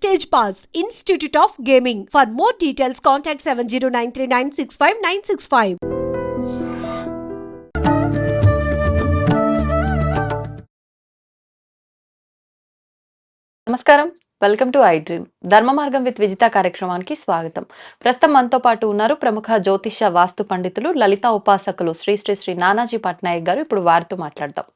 Stage Pass, Institute of Gaming. For more details, contact 7093965965965. నమస్కారం. Welcome to I dream. ధర్మ మార్గం with Vijitha కార్యక్రమానికి స్వాగతం. ప్రస్తుతం మనతో పాటు ఉన్నారు ప్రముఖ జ్యోతిష వాస్తు పండితులు, లలిత ఉపాసకులు శ్రీ శ్రీ శ్రీ నానాజీ పట్నాయక్ గారు. ఇప్పుడు వారితో మాట్లాడదాం.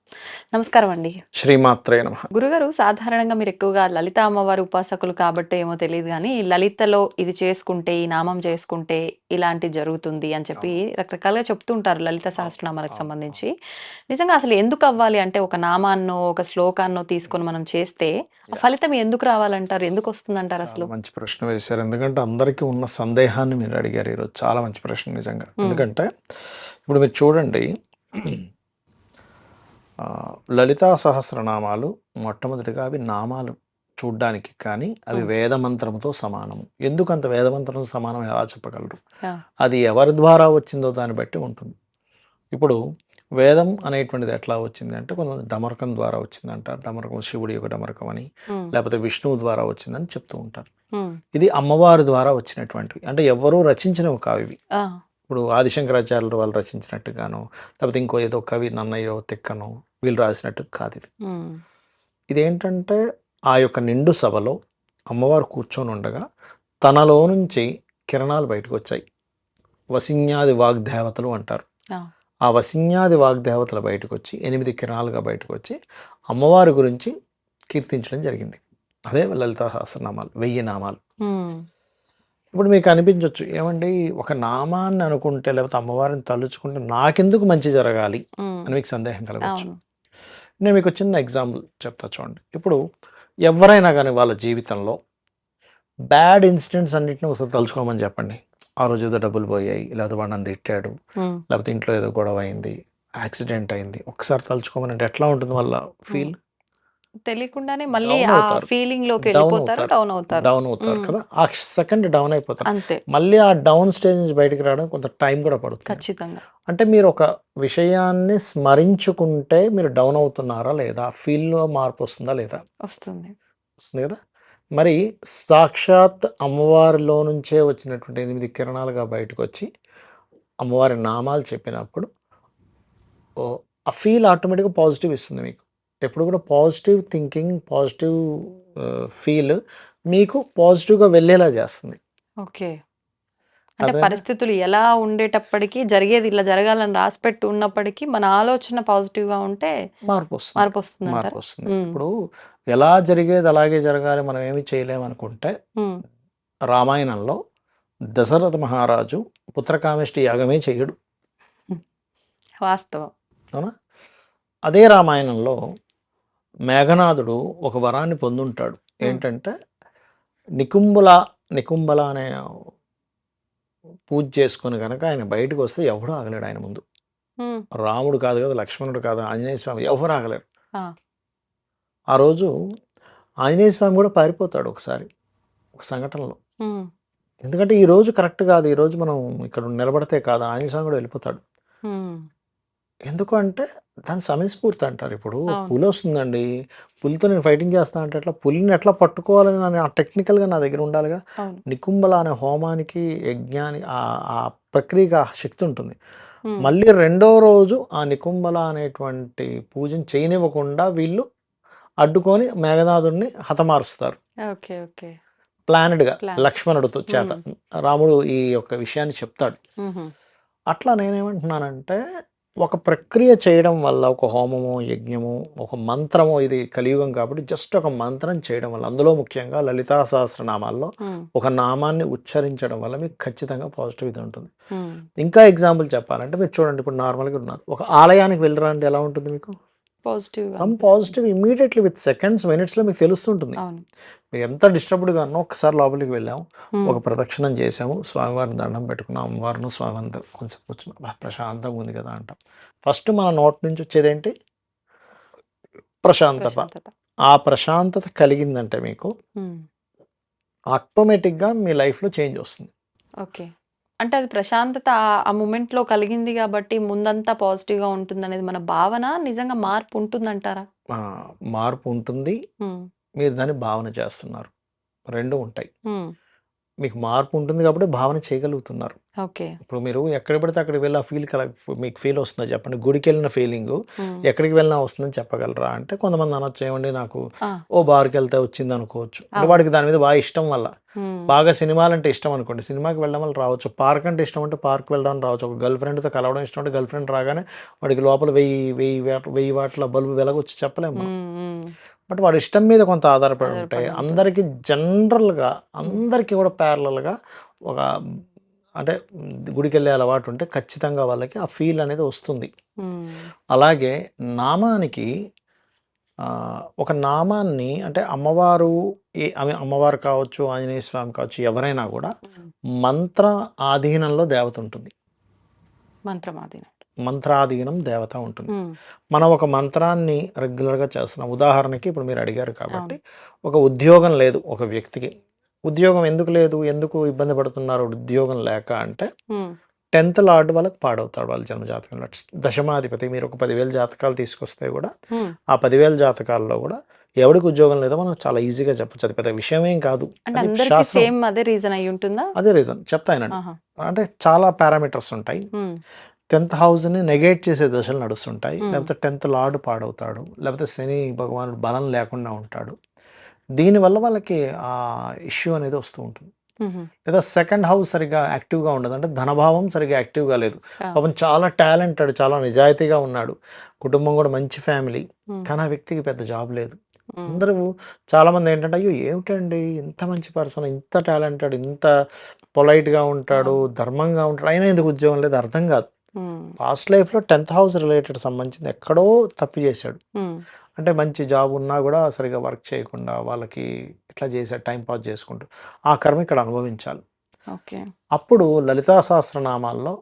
నమస్కారం అండి. శ్రీమాత్రే నమః. గురుగారు, సాధారణంగా మీరు ఎక్కువగా లలిత అమ్మవారి ఉపాసకులు కాబట్టి ఏమో తెలియదు కానీ, లలితలో ఇది చేసుకుంటే, ఈ నామం చేసుకుంటే ఇలాంటి జరుగుతుంది అని చెప్పి రకరకాలుగా చెప్తూ ఉంటారు లలిత సహస్రనామాలకు సంబంధించి. నిజంగా అసలు ఎందుకు అవ్వాలి అంటే, ఒక నామాన్నో ఒక శ్లోకాన్నో తీసుకొని మనం చేస్తే ఆ ఫలితం ఎందుకు రావాలంటారు, ఎందుకు వస్తుందంటారు అసలు? మంచి ప్రశ్న వేశారు. ఎందుకంటే అందరికీ ఉన్న సందేహాన్ని మీరు అడిగారు ఈరోజు. చాలా మంచి ప్రశ్న నిజంగా. ఎందుకంటే ఇప్పుడు మీరు చూడండి, లలితా సహస్రనామాలు మొట్టమొదటిగా అవి నామాలు చూడ్డానికి, కానీ అవి వేదమంత్రంతో సమానము. ఎందుకు అంత వేదమంత్రంతో సమానం ఎలా చెప్పగలరు? అది ఎవరి ద్వారా వచ్చిందో దాన్ని బట్టి ఉంటుంది. ఇప్పుడు వేదం అనేటువంటిది ఎట్లా వచ్చింది అంటే, కొంతమంది డమరకం ద్వారా వచ్చింది అంటారు. డమరకం శివుడి యొక్క డమరకం అని, లేకపోతే విష్ణువు ద్వారా వచ్చిందని చెప్తూ ఉంటారు. ఇది అమ్మవారి ద్వారా వచ్చినటువంటివి, అంటే ఎవరూ రచించినవి కావు ఇవి. ఇప్పుడు ఆదిశంకరాచార్యులు వాళ్ళు రచించినట్టుగానో, లేకపోతే ఇంకో ఏదో కవి నన్నయ్యో తిక్కనో వీళ్ళు రాసినట్టు కాదు ఇది. ఇదేంటంటే ఆ యొక్క నిండు సభలో అమ్మవారు కూర్చొని ఉండగా తనలో నుంచి కిరణాలు బయటకు వచ్చాయి. వసిన్యాది వాగ్దేవతలు అంటారు. ఆ వసిన్యాది వాగ్దేవతలు బయటకు వచ్చి 8 కిరణాలుగా బయటకు వచ్చి అమ్మవారి గురించి కీర్తించడం జరిగింది. అదే లలితా సహస్రనామాలు, 1000 నామాలు. ఇప్పుడు మీకు అనిపించవచ్చు, ఏమండి ఒక నామాన్ని అనుకుంటే లేకపోతే అమ్మవారిని తలుచుకుంటే నాకెందుకు మంచి జరగాలి అని మీకు సందేహం కలగచ్చు. నేను మీకు చిన్న ఎగ్జాంపుల్ చెప్తా చూడండి. ఇప్పుడు ఎవరైనా కానీ వాళ్ళ జీవితంలో బ్యాడ్ ఇన్సిడెంట్స్ అన్నింటినీ ఒకసారి తలుచుకోమని చెప్పండి. ఆ రోజు ఏదో డబ్బులు పోయాయి, లేకపోతే వాడు నన్ను తిట్టాడు, లేకపోతే ఇంట్లో ఏదో గొడవ అయింది, యాక్సిడెంట్ అయింది, ఒకసారి తలుచుకోమని అంటే ఎట్లా ఉంటుంది వాళ్ళ ఫీల్? తెలియకుండానే మళ్ళీ ఆ ఫీలింగ్ లోకి వెళ్ళిపోతారు, డౌన్ అవుతారు కదా. ఆ సెకండ్ డౌన్ అయిపోతారు. అంతే. మళ్ళీ ఆ డౌన్ స్టేజ్ నుంచి బయటికి రావడం కొంత టైం కూడా పడుతుంది. ఖచ్చితంగా. అంటే మీరు ఒక విషయాన్ని స్మరించుకుంటే మీరు డౌన్ అవుతున్నారా లేదా, ఫీల్లో మార్పు వస్తుందా లేదా? వస్తుంది కదా. మరి సాక్షాత్ అమ్మవారిలో నుంచే వచ్చినటువంటి 8 కిరణాలుగా బయటకు వచ్చి అమ్మవారి నామాలు చెప్పినప్పుడు ఆ ఫీల్ ఆటోమేటిక్గా పాజిటివ్ ఇస్తుంది మీకు. ఎప్పుడు కూడా పాజిటివ్ థింకింగ్, పాజిటివ్ ఫీల్ మీకు పాజిటివ్గా వెళ్ళేలా చేస్తుంది. ఓకే. అంటే పరిస్థితులు ఎలా ఉండేటప్పటికీ జరిగేది ఇలా జరగాలని రాసిపెట్టి ఉన్నప్పటికీ మన ఆలోచన పాజిటివ్గా ఉంటే మార్పు వస్తుంది. ఇప్పుడు ఎలా జరిగేది అలాగే జరగాలి, మనం ఏమి చేయలేమనుకుంటే, రామాయణంలో దశరథ మహారాజు పుత్రకామేష్టి యాగమే చేయడు. వాస్తవం. అవునా? అదే రామాయణంలో మేఘనాథుడు ఒక వరాన్ని పొందుంటాడు. ఏంటంటే నికుంబల అనే పూజ చేసుకుని కనుక ఆయన బయటకు వస్తే ఎవడూ ఆగలేడు ఆయన ముందు. రాముడు కాదు కదా, లక్ష్మణుడు కాదు, ఆంజనేయ స్వామి, ఎవరు ఆగలేరు. ఆ రోజు ఆంజనేయ స్వామి కూడా పారిపోతాడు ఒకసారి ఒక సంఘటనలో. ఎందుకంటే ఈ రోజు కరెక్ట్ కాదు, ఈ రోజు మనం ఇక్కడ నిలబడితే కాదు, ఆంజనేయ స్వామి కూడా వెళ్ళిపోతాడు. ఎందుకు అంటే దాని సమయస్ఫూర్తి అంటారు. ఇప్పుడు పులి వస్తుందండి, పులితో నేను ఫైటింగ్ చేస్తా అంటే ఎట్లా, పులిని ఎట్లా పట్టుకోవాలని ఆ టెక్నికల్గా నా దగ్గర ఉండాలిగా. నికుంబల అనే హోమానికి, యజ్ఞానికి, ఆ ప్రక్రియగా శక్తి ఉంటుంది. మళ్ళీ రెండో రోజు ఆ నికుంబల అనేటువంటి పూజను చేయనివ్వకుండా వీళ్ళు అడ్డుకొని మేఘనాథుడిని హతమారుస్తారు. ప్లానెడ్గా లక్ష్మణుడితో చేత రాముడు ఈ యొక్క విషయాన్ని చెప్తాడు. అట్లా నేనేమంటున్నానంటే, ఒక ప్రక్రియ చేయడం వల్ల, ఒక హోమము, యజ్ఞము, ఒక మంత్రము, ఇది కలియుగం కాబట్టి జస్ట్ ఒక మంత్రం చేయడం వల్ల, అందులో ముఖ్యంగా లలితా సహస్రనామాల్లో ఒక నామాన్ని ఉచ్చరించడం వల్ల మీకు ఖచ్చితంగా పాజిటివ్ ఇది ఉంటుంది. ఇంకా ఎగ్జాంపుల్ చెప్పాలంటే, మీరు చూడండి, ఇప్పుడు నార్మల్గా ఉన్నారు, ఒక ఆలయానికి వెళ్ళరా అంటే ఎలా ఉంటుంది మీకు? పాజిటివ్ ఇమీడియట్లీ విత్ సెకండ్స్, మినిట్స్లో మీకు తెలుస్తుంటుంది. మీరు ఎంత డిస్టర్బ్డ్గా ఉన్నా ఒకసారి లోపలికి వెళ్ళాము, ఒక ప్రదక్షిణం చేసాము, స్వామివారిని దండం పెట్టుకున్నాం, అమ్మవారిని స్వామివారిని కొంచెం కూర్చున్నాం, ప్రశాంతంగా ఉంది కదా అంటాం. ఫస్ట్ మన నోటి నుంచి వచ్చేదేంటి? ప్రశాంతత. ఆ ప్రశాంతత కలిగిందంటే మీకు ఆటోమేటిక్గా మీ లైఫ్లో చేంజ్ వస్తుంది. ఓకే. అంటే అది ప్రశాంతత ఆ మూమెంట్‌లో కలిగింది కాబట్టి ముందంతా పాజిటివ్‌గా ఉంటుందనేది మన భావన. నిజంగా మార్పు ఉంటుందంటారా? మార్పు ఉంటుంది. మీరు దాన్ని భావన చేస్తున్నారు. రెండు ఉంటాయి. హ్మ్. మీకు మార్పు ఉంటుంది కాబట్టి భావన చేయగలుగుతున్నారు. ఓకే. ఇప్పుడు మీరు ఎక్కడికి పడితే అక్కడికి వెళ్ళి ఆ ఫీల్ మీకు ఫీల్ వస్తుందా చెప్పండి? గుడికెళ్ళిన ఫీలింగు హ్మ్. ఎక్కడికి వెళ్ళినా వస్తుందని చెప్పగలరా? అంటే కొంతమంది అనొచ్చు ఏవండి నాకు ఆ! ఓ బార్‌కెళ్తే వచ్చిందనుకోవచ్చు. అంటే అవును. వాడికి దాని మీద బాగా ఇష్టం వల్ల. హ్మ్. బాగా సినిమాలంటే ఇష్టం అనుకోండి. సినిమాకి వెళ్ళడం వల్ల రావచ్చు. పార్క్ అంటే ఇష్టం అంటే పార్క్ వెళ్ళడం రావచ్చు. ఒక గర్ల్ ఫ్రెండ్‌తో కలవడం ఇష్టం అంటే గర్ల్ ఫ్రెండ్ రాగానే వాడికి లోపల 1000 వాట్ల బల్బు వెలగొచ్చు చెప్పలేం మనం. హ్మ్. హ్మ్. బట్ వాడి ఇష్టం మీద కొంత ఆధారపడి ఉంటాయి. ఆధారపడి ఉంటుంది. అందరికి జనరల్‌గా హ్మ్. అందరికీ కూడా ప్యారలల్‌గా ఒక అంటే గుడికెళ్ళే అలవాటు ఉంటే ఖచ్చితంగా వాళ్ళకి ఆ ఫీల్ అనేది వస్తుంది. హ్మ్. అలాగే నామానికి ఒక నామాన్ని అంటే అమ్మవారు అమ్మవారు కావచ్చు, ఆంజనేయ స్వామి కావచ్చు ఎవరైనా కూడా హ్మ్. మంత్ర ఆధీనంలో దేవత ఉంటుంది. మంత్రమాదిన. మంత్రాధీనం దేవత ఉంటుంది. హ్మ్. మనం ఒక మంత్రాన్ని రెగ్యులర్‌గా చేస్తున్నాం. ఉదాహరణకి ఇప్పుడు మీరు అడిగారు కాబట్టి, అవును. ఒక ఉద్యోగం లేదు ఒక వ్యక్తికి. ఉద్యోగం ఎందుకు లేదు? ఎందుకు ఇబ్బంది పడుతున్నారు ఉద్యోగం లేక అంటే, హ్మ్. 10థ్ లార్డ్ వాళ్ళకి పాడవుతాడు వాళ్ళ జన్మ జాతకంలో. దశమాధిపతి మీరు ఒక 10,000 జాతకాలు తీసుకొస్తే గూడా, హ్మ్. ఆ 10,000 జాతకాల్లో గూడా ఎవడికి ఉద్యోగం లేదో మనం చాలా ఈజీగా చెప్పొచ్చు. అది పెద్ద విషయమేం కాదు. అంటే కానీ అందరికి శాస్త్రం సేమ్ అదే రీజన్ అయ్యుంటుందా? అదే రీజన్ చెప్తా ఇనండి. ఆహా! అంటే చాలా పారామీటర్స్ ఉంటాయి. హ్మ్. 10థ్ హౌస్‌ని నెగేట్ చేసే దశలు నడుస్తుంటాయి. హ్మ్. లేకపోతే 10థ్ లార్డ్ పాడవుతాడు. లేకపోతే శని భగవానుడు బలం లేకుండా ఉంటాడు. దీనివల్ల వాళ్ళకి ఆ ఇష్యూ అనేది వస్తూ ఉంటుంది. హుహు. లేదా సెకండ్ హౌస్ సరిగ్గా యాక్టివ్‌గా ఉండదు. అంటే ధనభావం సరిగ్గా యాక్టివ్‌గా లేదు. ఆ! పాపం చాలా టాలెంటెడ్, చాలా నిజాయితీగా ఉన్నాడు. కుటుంబం కూడా మంచి ఫ్యామిలీ. హ్మ్. కానీ ఆ వ్యక్తికి పెద్ద జాబ్ లేదు. హ్మ్. అందరూ చాలామంది ఏంటంటే, అయ్యో! ఏమిటండి ఇంత మంచి పర్సన్, ఇంత టాలెంటెడ్, ఇంత పొలైట్‌గా ఉంటాడు, అవును. ధర్మంగా ఉంటాడు. అయినా ఎందుకు ఉద్యోగం లేదు అర్థం కాదు. హ్మ్. పాస్ట్ లైఫ్‌లో 10థ్ హౌస్ రిలేటెడ్ సంబంధించింది ఎక్కడో తప్పు చేశాడు. హ్మ్. అంటే మంచి జాబ్ ఉన్నా గూడా సరిగ్గా వర్క్ చేయకుండా వాళ్ళకి ఇట్లా చేశాడు టైమ్ పాస్ చేసుకుంటూ. ఆ కర్మ ఇక్కడ అనుభవించాలి. ఓకే. అప్పుడు లలితా సహస్రనామాల్లో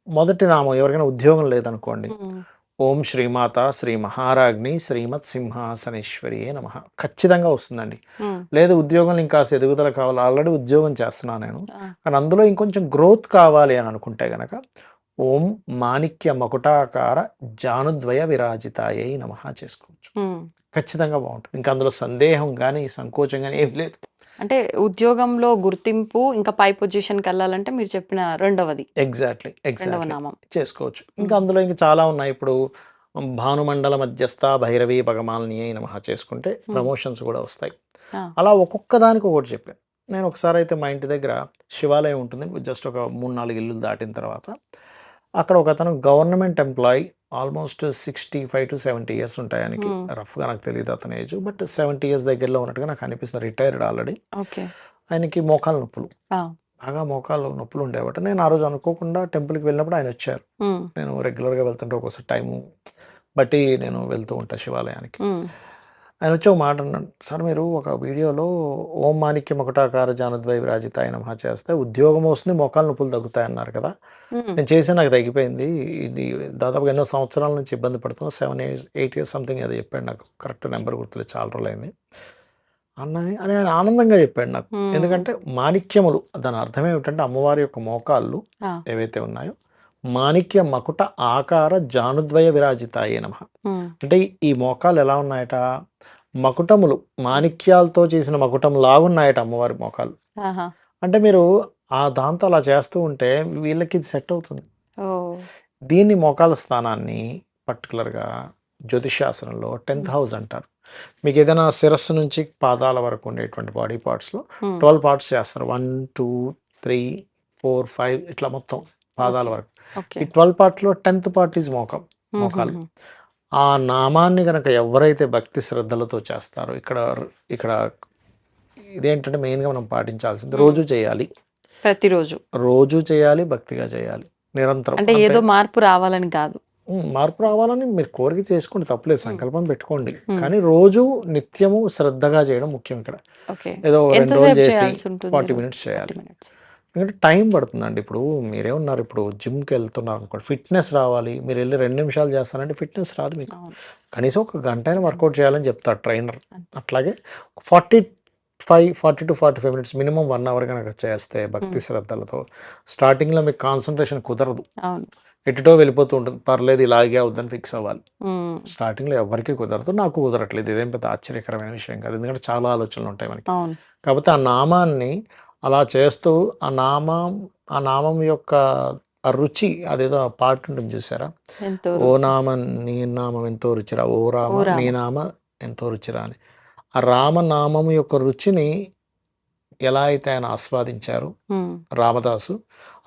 మొదటి నామం ఎవరికైనా ఉద్యోగం లేదనుకోండి. హ్మ్. ఓం శ్రీమాత శ్రీ మహారాజ్ఞి శ్రీమత్ సింహాసనేశ్వరియే నమః ఖచ్చితంగా వస్తుందండి. హ్మ్. లేదు ఉద్యోగంలో ఇంకాస్త ఎదుగుదల కావాలి. ఆల్రెడీ ఉద్యోగం చేస్తున్నాను నేను. ఆ! కానీ అందులో ఇంకొంచెం గ్రోత్ కావాలి అని అనుకుంటే గనక ఓం మాణిక్య మకుటాకార జానుద్వయ విరాజితాయై నమః చేసుకోవచ్చు. హ్మ్. ఖచ్చితంగా బావుంటుంది. ఇంకా అందులో సందేహం గాని, సంకోచం గాని ఏమి లేదు. అంటే ఉద్యోగంలో గుర్తింపు ఇంకా పై పొజిషన్‌కెళ్ళాలంటే మీరు చెప్పిన రెండవది. ఎగ్జాక్ట్‌లీ. రెండవ ఎగ్జాక్ట్‌లీ. నామం. చేసుకోవచ్చు. ఇంకా హ్మ్. అందులో ఇంక చాలా ఉన్నాయి. ఇప్పుడు భానుమండల మధ్యస్థ భైరవీ భగమాలిన్యై నమః చేసుకుంటే హ్మ్. ప్రమోషన్స్ గూడా వస్తాయి. ఆ! అలా ఒక్కొక్క దానికి ఒక్కోటి చెప్పాను. నేను ఒకసారైతే మా ఇంటి దగ్గర శివాలయం ఉంటుంది. జస్ట్ ఒక 3, 4 ఇల్లులు దాటిన తర్వాత అక్కడ ఒకతను గవర్నమెంట్ ఎంప్లాయీ ఆల్మోస్ట్ 65-70 ఇయర్స్ ఉంటాయి ఆయనకి. హ్మ్. రఫ్‌గా నాకు తెలీదు అతని ఏజ్. బట్ 70 ఇయర్స్ దగ్గరలో ఉన్నట్టుగా నాకు అనిపిస్తుంది. Retired already. ఓకే. ఆయనకి మోకాళ్ళ నొప్పులు. ఆ! బాగా మోకాళ్ళు నొప్పులు ఉండేవట. నేను ఆ రోజు అనుకోకుండా టెంపుల్‌కి వెళ్ళినప్పుడు ఆయనొచ్చారు. హ్మ్. నేను రెగ్యులర్‌గా వెళ్తుంటే ఒక్కోసారి టైము బట్టి నేను వెళ్తూ ఉంటా శివాలయానికి. హ్మ్. ఆయనొచ్చి ఒక మాట అన్నాడు. సార్ మీరు ఒక వీడియోలో ఓం మాణిక్య మకుటాకార జానుద్వయ విరాజితాయ నమః చేస్తే ఉద్యోగం వస్తుంది, మోకాళ్ళ నొప్పులు తగ్గుతాయన్నారు కదా! హ్మ్. నేను చేశాను నాకు తగ్గిపోయింది. ఇది దాదాపుగా ఎన్నో సంవత్సరాల నుంచి ఇబ్బంది పడుతున్నా. 7 ఇయర్స్, 8 ఇయర్స్ సంథింగ్ ఏదో చెప్పాడు నాకు. కరెక్ట్ నంబర్ గుర్తులేదు చాలా రోజులైంది. అని ఆయన ఆనందంగా చెప్పాడు నాకు. హ్మ్. ఎందుకంటే మాణిక్యములు దాని అర్థం ఏమిటంటే అమ్మవారి యొక్క మోకాళ్ళు ఆ! ఏవైతే ఉన్నాయో మాణిక్య మకుట ఆకార జానుద్వయ విరాజితాయే నమః. హ్మ్. అంటే ఈ మోకాళ్ళు ఎలా ఉన్నాయట? మకుటములు మాణిక్యాలతో చేసిన మకుటం లాగున్నాయట అమ్మవారి మోకాళ్ళు. ఆహా! అంటే మీరు దాంతో అలా చేస్తూ ఉంటే వీళ్ళకి ఇది సెట్ అవుతుంది. ఓహ్! దీన్ని మోకాళ్ళ స్థానాన్ని పర్టిక్యులర్‌గా జ్యోతిష్ శాస్త్రంలో 10థ్ హ్మ్. హౌస్ అంటారు. మీకేదైనా శిరస్సు నుంచి పాదాల వరకు ఉండేటువంటి బాడీ పార్ట్స్‌లో హ్మ్. 12 పార్ట్స్ చేస్తారు. 1, 2, 3, 4, 5 ఇట్లా మొత్తం పాదాల ఓకే. వరకు. ఓకే. ఈ 12 పార్ట్‌లో 10థ్ పార్ట్ ఈజ్ మోకాలు. హుహుహు. ఆ నామాన్ని గనక ఎవరైతే భక్తి శ్రద్ధలతో చేస్తారో ఇక్కడ ఇదేంటంటే మెయిన్‌గా మనం పాటించాల్సింది హ్మ్. రోజు చేయాలి. ప్రతిరోజు. రోజు చేయాలి, భక్తిగా చేయాలి. నిరంతరం. అంటే అంటే ఏదో మార్పు రావాలని కాదు. మార్పు రావాలని మీరు కోరిక చేసుకోండి తప్పులేదు. హ్మ్. సంకల్పం పెట్టుకోండి. హ్మ్. కానీ రోజు నిత్యము శ్రద్ధగా చేయడం ముఖ్యం ఇక్కడ. ఓకే. ఏదో 2 రోజులు ఎంతసేపు చేసి చేయాల్సుంటుంది 40 రోజు? మినిట్స్ 40 చేయాలి. మినిట్స్. ఎందుకంటే టైం పడుతుందండి. ఇప్పుడు మీరేమన్నారు ఇప్పుడు జిమ్‌కెళ్తున్నారనుకోండి, ఫిట్‌నెస్ రావాలి. మీరెళ్లి 2 నిమిషాలు చేస్తానంటే ఫిట్‌నెస్ రాదు మీకు. అవును. కనీసం ఒక గంటైనా వర్కౌట్ చేయాలని చెప్తాడు ట్రైనర్. అంతే. అట్లాగే 40-45 మినిట్స్ మినిమమ్ 1 అవర్ గనక చేస్తే భక్తి హ్మ్. శ్రద్ధలతో స్టార్టింగ్‌లో మీకు కాన్సంట్రేషన్ కుదరదు. అవును. ఎటుటో వెళ్ళిపోతూ ఉంటుంది. పర్లేదు ఇలాగే అవుద్దని ఫిక్స్ అవ్వాలి. హ్మ్. స్టార్టింగ్‌లో ఎవ్వరికీ కుదరదు. నాకు కుదరట్లేదు. ఇదేం పెద్ద ఆశ్చర్యకరమైన విషయం కాదు. ఎందుకంటే చాలా ఆలోచనలు ఉంటాయి మనకి. అవును. కాకపోతే ఆ నామాన్ని అలా చేస్తూ ఆ నామం యొక్క ఆ రుచి అదేదో ఆ పాట ఉంటుంది చూసారా? ఎంతో ఓ రుచి. నామ నీ నామం ఎంతో రుచిరా ఓ రామ ఓ రామ. నీ నామ ఎంతో రుచిరా అని. ఆ రామనామం యొక్క రుచిని ఎలా అయితే ఆయన ఆస్వాదించారు హ్మ్. రామదాసు,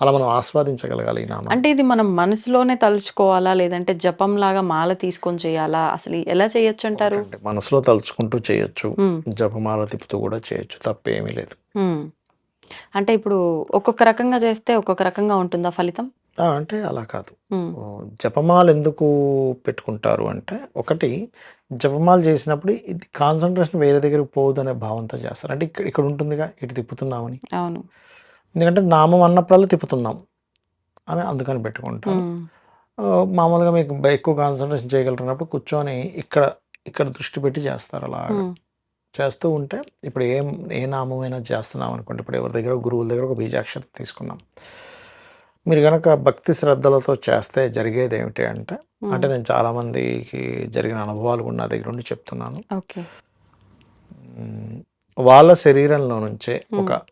అలా మనం ఆస్వాదించగలగాలి ఈ నామాన్ని. అంటే ఇది మనం మనసులోనే తలుచుకోవాలా? లేదంటే జపంలాగా మాల తీసుకొని చేయాలా? అసలు ఎలా చేయొచ్చంటారు? అంటే మనసులో తలుచుకుంటూ చేయొచ్చు. హ్మ్. జపమాల తిప్పుతూ కూడా చేయొచ్చు. తప్పేమీ లేదు. హ్మ్. అంటే ఇప్పుడు ఒక్కొక్క రకంగా చేస్తే ఒక్కొక్క రకంగా ఉంటుందా ఫలితం? అంటే అలా కాదు. హ్మ్. జపమాల ఎందుకు పెట్టుకుంటారు అంటే, ఒకటి జపమాల చేసినప్పుడు ఇది కాన్సంట్రేషన్ వేరే దగ్గరికి పోవద్దనే భావంతో చేస్తారు. అంటే ఇక్కడ ఉంటుందిగా ఇటు తిప్పుతున్నామని. అవును. ఎందుకంటే నామం అన్నప్పుడల్లా తిప్పుతున్నాం అని అందుకని పెట్టుకుంటారు. హ్మ్. మామూలుగా మీకు ఎక్కువ కాన్సంట్రేషన్ చేయగలిగినప్పుడు కూర్చొని ఇక్కడ దృష్టి పెట్టి చేస్తారు అలాగా. హ్మ్. చేస్తూ ఉంటే ఇప్పుడు ఏ నామమైనా చేస్తున్నాం అనుకోండి. ఇప్పుడు ఎవరి దగ్గర గురువుల దగ్గర ఒక బీజాక్షరం తీసుకున్నాం. మీరు గనక భక్తి శ్రద్ధలతో చేస్తే జరిగేది ఏమిటి అంటే, అంటే హ్మ్. నేను చాలామందికి జరిగిన అనుభవాలు కూడా నా దగ్గర నుండి చెప్తున్నాను. ఓకే. వాళ్ళ శరీరంలో నుంచే ఒక హ్మ్.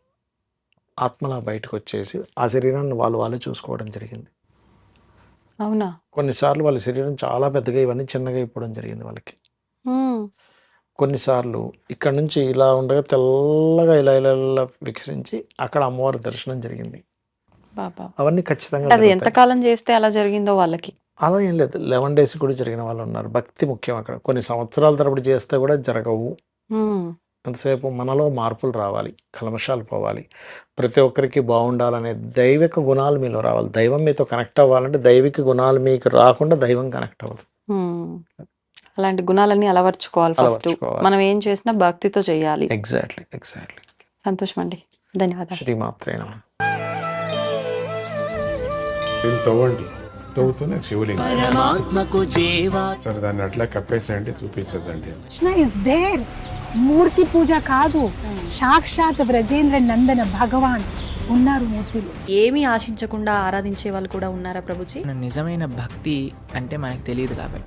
ఆత్మలా బయటకొచ్చేసి, ఆ శరీరాన్ని వాళ్ళే చూసుకోవడం జరిగింది. అవునా? కొన్నిసార్లు వాళ్ళ శరీరం చాలా పెద్దగా ఇవన్నీ చిన్నగా అయిపోవడం జరిగింది వాళ్ళకి. హ్మ్. కొన్నిసార్లు ఇక్కడ నుంచి ఇలా ఉండగా తెల్లగా ఇలా వికసించి అక్కడ అమ్మవారి దర్శనం జరిగింది. అబ్బబ్బా! అవన్నీ ఖచ్చితంగా అంటే అది ఎంత జరుగుతాయి. కాలం చేస్తే అలా జరిగిందో వాళ్ళకి? అలా ఏం లేదు. 11 డేస్ కూడా జరిగిన వాళ్ళున్నారు. భక్తి ముఖ్యం అక్కడ. కొన్ని సంవత్సరాల తరబడి చేస్తే కూడా జరగవు. హ్మ్. అంతసేపు మనలో మార్పులు రావాలి. కల్మషాలు పోవాలి. ప్రతి ఒక్కరికి బావుండాలనే దైవిక గుణాలు మీలో రావాలి. దైవం మీతో కనెక్ట్ అవ్వాలంటే దైవిక గుణాలు మీకు రాకుండా దైవం కనెక్ట్ అవ్వదు. హ్మ్. అలాంటి గుణాలన్నీ అలవర్చుకోవాలి ఫస్టు. అలవర్చుకోవాలి. మనం ఏం చేసినా భక్తితో చేయాలి. ఎగ్జాక్ట్‌లీ. సంతోషమండి. ధన్యవాదాలు. శ్రీమాత్రే నమః. దీన్ని తవ్వండి. తవ్వుతూనే శివలింగం. పరమాత్మకు జీవా సరే దాన్ని అట్లా కప్పేసేయండి, చూపించదండి. Krishna is there. మూర్తి పూజ కాదు, సాక్షాత్ బ్రజేంద్ర నందన భగవాన్ ఉన్నారు మూర్తిలో. ఏమీ ఆశించకుండా ఆరాధించే వాళ్ళు కూడా ఉన్నారా ప్రభుజీ? నిజమైన భక్తి అంటే మనకు తెలియదు కాబట్టి